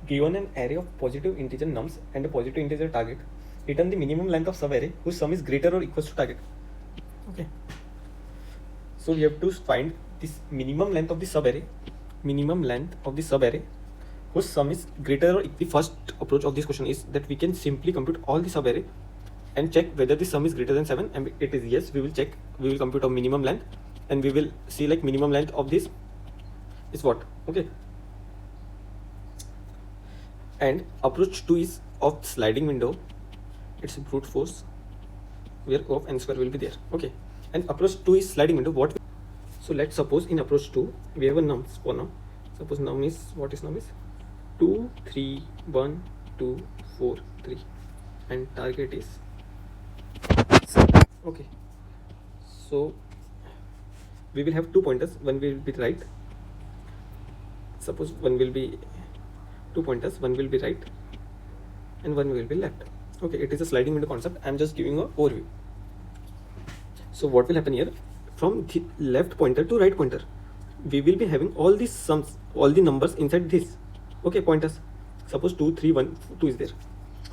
given an array of positive integer nums and a positive integer target, return the minimum length of subarray whose sum is greater or equals to target. Okay. So we have to find this minimum length of the subarray, whose sum is greater or the first approach of this question is that we can simply compute all the subarray and check whether the sum is greater than 7, and it is yes. We will compute a minimum length and we will see like minimum length of this is what. Okay. And approach 2 is of sliding window. It's brute force where of n square will be there. Okay. And approach 2 is sliding window. So let's suppose in approach 2 we have a nums for now. Suppose num is, what is num is 2 3 1 2 4 3 and target is 7. Okay. So we will have 2 pointers. One will be right. Suppose one will be 2 pointers. One will be right and one will be left. Okay, it is a sliding window concept. I'm just giving a overview. So what will happen here? From the left pointer to right pointer, we will be having all these sums, all the numbers inside this. Okay, pointers. Suppose 2 3 1 2 is there.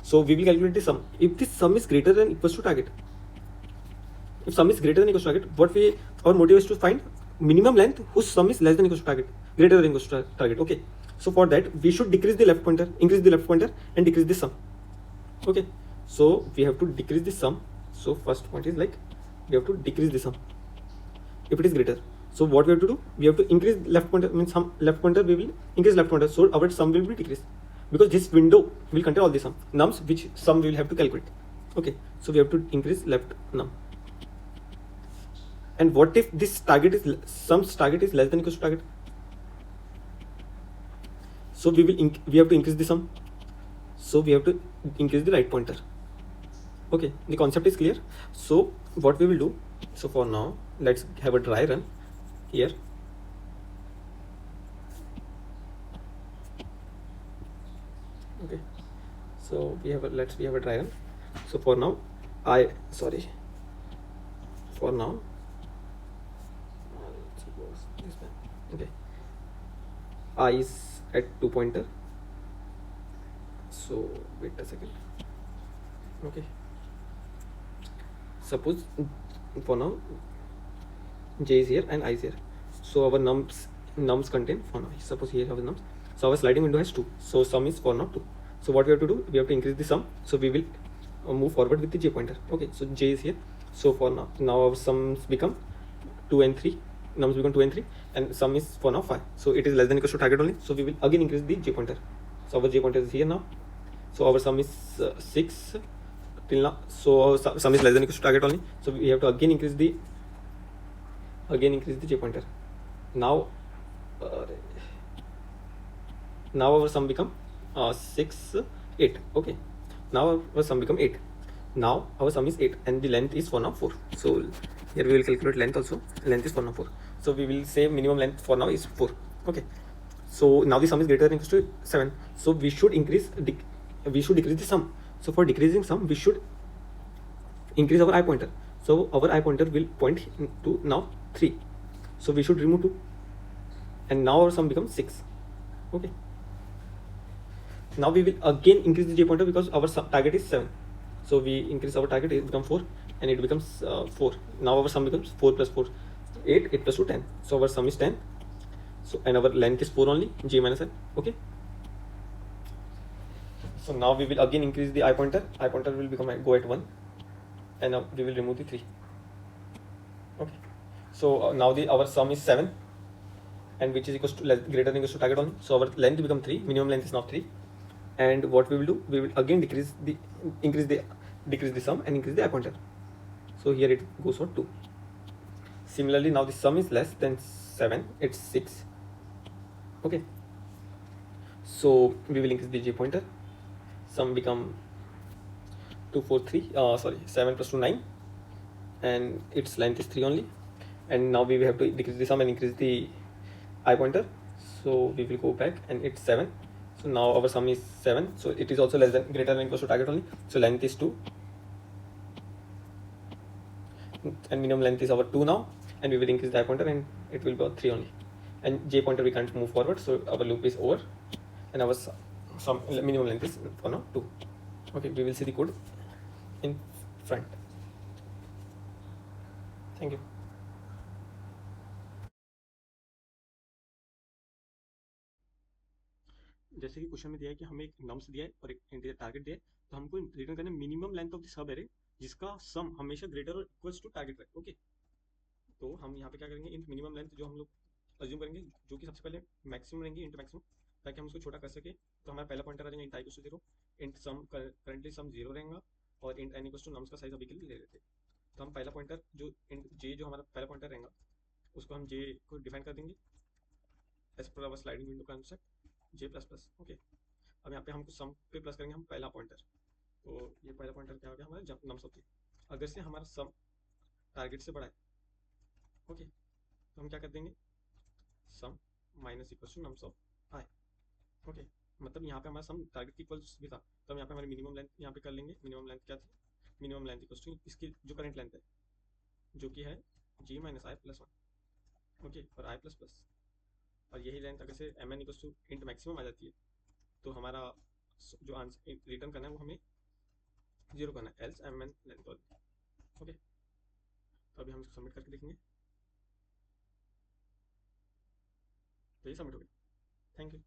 So we will calculate the sum. If this sum is greater than equals to target, if sum is greater than equals to target, our motive is to find minimum length whose sum is less than equals to target, greater than equals to target. Okay. So for that we should decrease the left pointer, increase the left pointer, and decrease the sum. Okay. So we have to decrease the sum. So first point is like we have to decrease the sum if it is greater. So what we have to do? We have to increase left pointer, means some left pointer we will increase left pointer, so our sum will be decreased because this window will contain all the sum nums which sum we will have to calculate. Okay. So we have to increase left num. And what if this target is sum's target is less than equals to target? So we have to increase the sum. So we have to increase the right pointer. Okay, the concept is clear. So what we will do? So for now, let's have a dry run here. Okay, so we have a dry run. So for now, okay, I is at 2 pointer. So wait a second. Okay, suppose for now j is here and I is here. So our nums contain for now. Suppose here have nums. So our sliding window has 2. So sum is for now 2. So what we have to do? We have to increase the sum. So we will move forward with the j pointer. Okay, so j is here. So for now our sums become 2 and 3. Nums become 2 and 3, and sum is for now 5. So it is less than equals to target only. So we will again increase the j pointer. So our j pointer is here now. So our sum is 6 till now. So our sum is less than equals to target only. So we have to again increase the j pointer. Now our sum become 6 8. Okay, now our sum become 8. Now our sum is 8 and the length is for now 4. So here we will calculate length also. Length is for now 4. So we will say minimum length for now is 4. Okay. So now the sum is greater than equals to 7. So we should decrease the sum. So for decreasing sum, we should increase our I pointer. So our I pointer will point to now 3. So we should remove 2. And now our sum becomes 6. Okay. Now we will again increase the j pointer because our target is 7. So we increase our target, it becomes 4 and it becomes 4. Now our sum becomes 4 plus 4, 8, 8 plus 2, 10. So our sum is 10. So and our length is 4 only, j minus n. Okay. So now we will again increase the I pointer. I pointer will go at 1, and now we will remove the 3. Okay. So now our sum is 7, and which is equals to greater than equals to target only. So our length become 3. Minimum length is now 3. And what we will do? We will again decrease the sum and increase the I pointer. So here it goes for 2. Similarly, now the sum is less than 7. It's 6. Okay. So we will increase the j pointer. Sum become 7 plus 2 9, and its length is 3 only. And now we will have to decrease the sum and increase the I pointer. So we will go back and it's 7. So now our sum is 7. So it is also greater than equals to target only. So length is 2, and minimum length is our 2 now. And we will increase the I pointer and it will be 3 only. And j pointer we can't move forward. So our loop is over, and our some minimum length is for now 2. Okay, we will see the code in front. Thank you. जैसे कि question में दिया है कि हमें एक nums दिया है और एक इंटीजर टारगेट दिया है, तो हमको रिटर्न करना है minimum length of the sub array जिसका सम हमेशा ग्रेटर और इक्वल्स टू टारगेट रहे। ओके, तो हम यहाँ पे क्या करेंगे, इन मिनिमम लेंथ जो हम लोग अज्यूम करेंगे, जो कि सबसे पहले मैक्सिमम रहेंगे इंटू मैक्सिमम, ताकि हम उसको छोटा कर सके। तो हमारा पहला पॉइंटर आ जाएगा int i equals to 0, int sum currently sum 0 रहेगा, और int n equals to nums का साइज अभी के लिए ले लेते हैं। तो हम पहला पॉइंटर जो इंट जे जो हमारा पहला पॉइंटर रहेगा, उसको हम जे को डिफाइन कर देंगे एज पर अवर स्लाइडिंग विंडो कॉन्सेप्ट जे प्लस प्लस। ओके, अब यहाँ पे हमको सम पे प्लस करेंगे हम पहला पॉइंटर। तो ये पहला पॉइंटर क्या हो गया हमारा, जब नम्स होती है। अगर से हमारा सम टारगेट से बड़ा है, ओके, तो हम क्या कर देंगे, sum minus equal to nums of i. Okay, मतलब यहाँ पे हमारा सम टारगेट की इक्वल्स भी था, तो हम यहाँ पे हमारी मिनिमम लेंथ यहाँ पे कर लेंगे। मिनिमम लेंथ क्या थी, मिनिमम लेंथ इक्वल टू इसकी जो करंट लेंथ है, जो कि है j minus i plus one. Okay, और आई प्लस प्लस, और यही लेंथ अगर से m n equal to int maximum आ जाती है, तो हमारा जो आंसर रिटर्न करना है वो हमें 0 करना है, else M N length. Okay, तो अभी हम इसको सबमिट करके देखेंगे, तो ये सबमिट हो गया। Thank you.